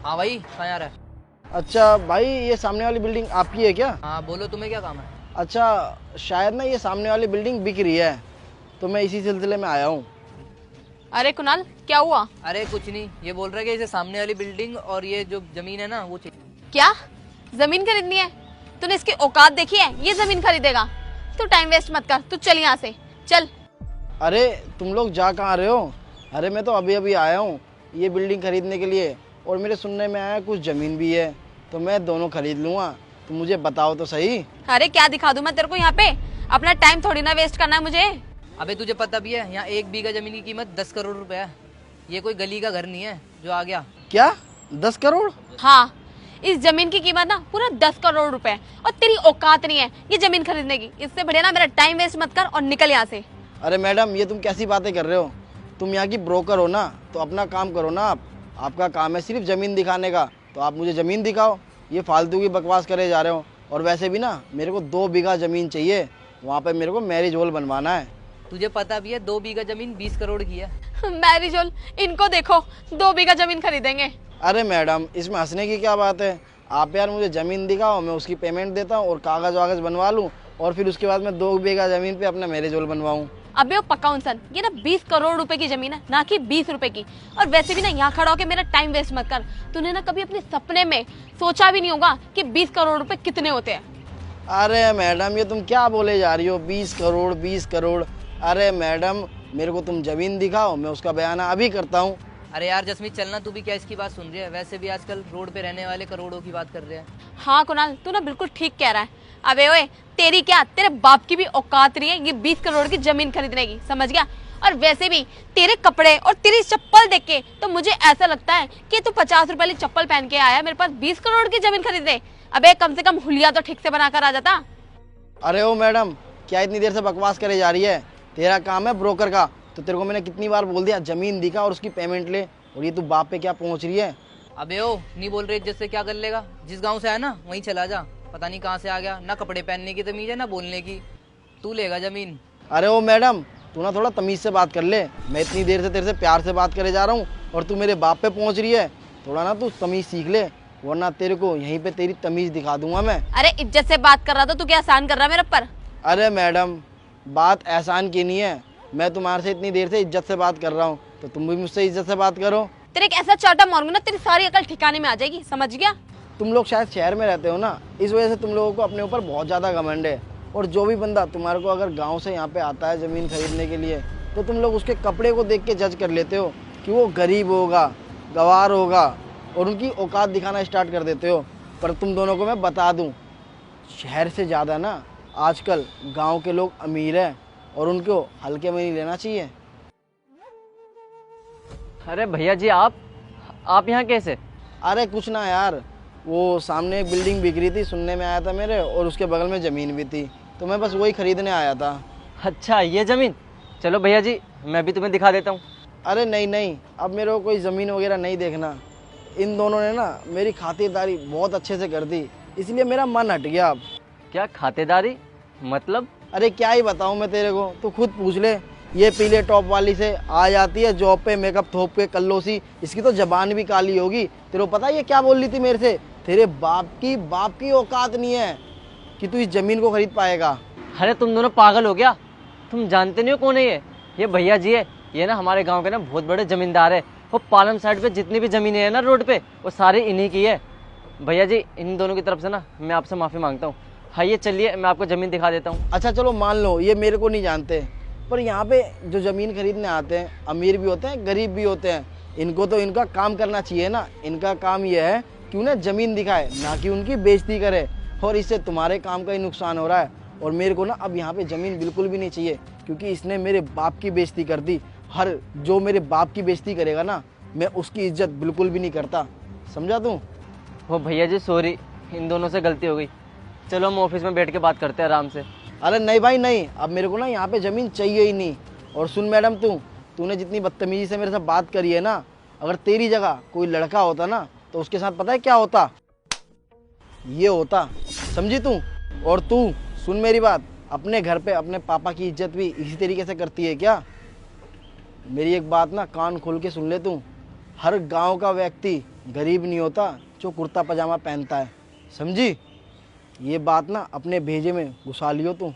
हाँ भाई, कहाँ जा रहा है? अच्छा भाई, ये सामने वाली बिल्डिंग आपकी है क्या? हाँ बोलो, तुम्हें क्या काम है? अच्छा, शायद ना ये सामने वाली बिल्डिंग बिक रही है, तो मैं इसी सिलसिले में आया हूँ। अरे कुणाल, क्या हुआ? अरे कुछ नहीं, ये बोल रहा है कि इसे सामने वाली बिल्डिंग और ये जो जमीन है ना वो चाहिए। क्या जमीन खरीदनी है? तूने इसकी औकात देखी है? ये जमीन खरीदेगा? तू टाइम वेस्ट मत कर, तू चल यहाँ से चल। अरे तुम लोग जा कहाँ रहे हो? अरे मैं तो अभी अभी आया हूँ ये बिल्डिंग खरीदने के लिए, और मेरे सुनने में आया कुछ ज़मीन भी है, तो मैं दोनों खरीद लूँगा। तो मुझे बताओ तो सही। अरे क्या दिखा दूं मैं तेरे को यहाँ पे? अपना टाइम थोड़ी ना वेस्ट करना है मुझे। अबे तुझे पता भी है, यहाँ 1 बीघा जमीन की कीमत 10 करोड़ रुपए है। ये कोई गली का घर नहीं है जो आ गया। क्या 10 करोड़? हाँ, इस जमीन की कीमत ना पूरा 10 करोड़ रुपए, और तेरी औकात नहीं है ये जमीन खरीदने की। इससे बढ़िया ना मेरा टाइम वेस्ट मत कर और निकल यहाँ से। अरे मैडम, ये तुम कैसी बातें कर रहे हो? तुम यहाँ की ब्रोकर हो ना, तो अपना काम करो ना। आपका काम है सिर्फ ज़मीन दिखाने का, तो आप मुझे ज़मीन दिखाओ। ये फालतू की बकवास करे जा रहे हो। और वैसे भी ना, मेरे को 2 बीघा ज़मीन चाहिए, वहाँ पे मेरे को मैरिज हॉल बनवाना है। तुझे पता भी है 2 बीघा जमीन 20 करोड़ की है। Marriage hall? इनको देखो, 2 बीघा जमीन खरीदेंगे। अरे मैडम, इसमें हंसने की क्या बात है? आप यार मुझे ज़मीन दिखाओ, मैं उसकी पेमेंट देता हूँ और कागज़ वागज़ बनवा लूँ, और फिर उसके बाद मैं 2 बीघा ज़मीन पे अपना मैरिज हॉल बनवाऊँ। अबे वो पक्का उनसन, ये ना 20 करोड़ रुपए की जमीन है, ना कि 20 रुपए की। और वैसे भी ना यहाँ खड़ा होकर मेरा टाइम वेस्ट मत कर। तूने ना कभी अपने सपने में सोचा भी नहीं होगा कि 20 करोड़ रुपए कितने होते हैं। अरे मैडम, ये तुम क्या बोले जा रही हो? 20 करोड़ 20 करोड़? अरे मैडम, मेरे को तुम ज़मीन दिखाओ, मैं उसका बयाना अभी करता हूँ। अरे यार जसमीत, चलना, तू भी क्या इसकी बात सुन रही है? वैसे भी आजकल रोड पे रहने वाले करोड़ों की बात कर रहे हैं। हाँ कुणाल, तू ना बिल्कुल ठीक कह रहा है। अबे ओए, तेरी क्या, तेरे बाप की भी औकात नहीं है ये 20 करोड़ की जमीन खरीदने की, समझ गया? और वैसे भी तेरे कपड़े और तेरी चप्पल देख के तो मुझे ऐसा लगता है कि तू 50 रुपए वाली चप्पल पहन के आया मेरे पास 20 करोड़ की जमीन खरीदने। अबे कम से कम हुलिया तो ठीक से बनाकर आ जाता। अरे ओ मैडम, क्या इतनी देर से बकवास करे जा रही है? तेरा काम है ब्रोकर का, तो तेरे को मैंने कितनी बार बोल दिया ज़मीन दिखा और उसकी पेमेंट ले, और ये तू बाप पे क्या पहुँच रही है? अबे ओ, नहीं बोल रहे इज्जत से क्या कर लेगा? जिस गांव से आया ना वहीं चला जा। पता नहीं कहाँ से आ गया, ना कपड़े पहनने की तमीज है ना बोलने की। तू लेगा जमीन? अरे ओ मैडम, तू ना थोड़ा तमीज़ से बात कर ले। मैं इतनी देर से तेरे से प्यार से बात करे जा रहा हूँ, और तू मेरे बाप पे पहुँच रही है। थोड़ा ना तू तमीज़ सीख ले, वरना तेरे को यहीं पे तेरी तमीज़ दिखा दूंगा मैं। अरे इज्जत से बात कर रहा था, तू क्या एहसान कर रहा है मेरे पर? अरे मैडम, बात एहसान की नहीं है। मैं तुम्हारे से इतनी देर से इज्जत से बात कर रहा हूँ, तो तुम भी मुझसे इज्जत से बात करो। तेरे एक ऐसा चाटा मारूंगी ना, तेरी सारी अकल ठिकाने में आ जाएगी, समझ गया? तुम लोग शायद शहर में रहते हो ना, इस वजह से तुम लोगों को अपने ऊपर बहुत ज़्यादा घमंड है। और जो भी बंदा तुम्हारे को अगर गांव से यहाँ पे आता है ज़मीन खरीदने के लिए, तो तुम लोग उसके कपड़े को देख के जज कर लेते हो कि वो गरीब होगा, गंवार होगा, और उनकी औकात दिखाना स्टार्ट कर देते हो। पर तुम दोनों को मैं बता दूँ, शहर से ज़्यादा ना आजकल गाँव के लोग अमीर हैं, और उनको हल्के में नहीं लेना चाहिए। अरे भैया जी, आप यहाँ कैसे? अरे कुछ ना यार, वो सामने एक बिल्डिंग बिक रही थी, सुनने में आया था मेरे, और उसके बगल में ज़मीन भी थी, तो मैं बस वही खरीदने आया था। अच्छा, ये ज़मीन? चलो भैया जी, मैं भी तुम्हें दिखा देता हूँ। अरे नहीं नहीं, अब मेरे को कोई ज़मीन वगैरह नहीं देखना। इन दोनों ने ना मेरी खातिरदारी बहुत अच्छे से कर दी, इसलिए मेरा मन हट गया अब। क्या खातेदारी मतलब? अरे क्या ही बताऊँ मैं तेरे को, तू खुद पूछ ले। ये पीले टॉप वाली से आ जाती है जॉब पे मेकअप थोप के कल्लोसी, इसकी तो जबान भी काली होगी। तेरे को पता है ये क्या बोल रही थी मेरे से? तेरे बाप की औकात नहीं है कि तू इस ज़मीन को खरीद पाएगा। अरे तुम दोनों पागल हो गया? तुम जानते नहीं हो कौन है ये भैया जी है। ये ना हमारे गांव के ना बहुत बड़े जमींदार है। वो पालम साइड पे जितनी भी ज़मीनें हैं ना रोड पे, वो सारी इन्हीं की है। भैया जी, इन दोनों की तरफ से ना मैं आपसे माफ़ी मांगता हूँ। आइए चलिए, मैं आपको ज़मीन दिखा देता हूँ। अच्छा चलो मान लो ये मेरे को नहीं जानते, पर यहाँ पे जो ज़मीन खरीदने आते हैं, अमीर भी होते हैं, गरीब भी होते हैं। इनको तो इनका काम करना चाहिए ना। इनका काम ये है कि उन्हें ज़मीन दिखाए, ना कि उनकी बेइज्जती करे। और इससे तुम्हारे काम का ही नुकसान हो रहा है। और मेरे को ना अब यहाँ पे ज़मीन बिल्कुल भी नहीं चाहिए, क्योंकि इसने मेरे बाप की बेइज्जती कर दी। हर जो मेरे बाप की बेइज्जती करेगा ना, मैं उसकी इज्जत बिल्कुल भी नहीं करता, समझा तू? वो भैया जी सॉरी, इन दोनों से गलती हो गई। चलो हम ऑफिस में बैठ के बात करते हैं आराम से। अरे नहीं भाई नहीं, अब मेरे को ना यहाँ पे ज़मीन चाहिए ही नहीं। और सुन मैडम, तूने जितनी बदतमीजी से मेरे साथ बात करी है ना, अगर तेरी जगह कोई लड़का होता ना, तो उसके साथ पता है क्या होता? ये होता, समझी तू? और तू सुन मेरी बात, अपने घर पे अपने पापा की इज्जत भी इसी तरीके से करती है क्या? मेरी एक बात ना कान खोल के सुन ले तू। हर गांव का व्यक्ति गरीब नहीं होता जो कुर्ता पजामा पहनता है, समझी? ये बात ना अपने भेजे में घुसा लियो तू।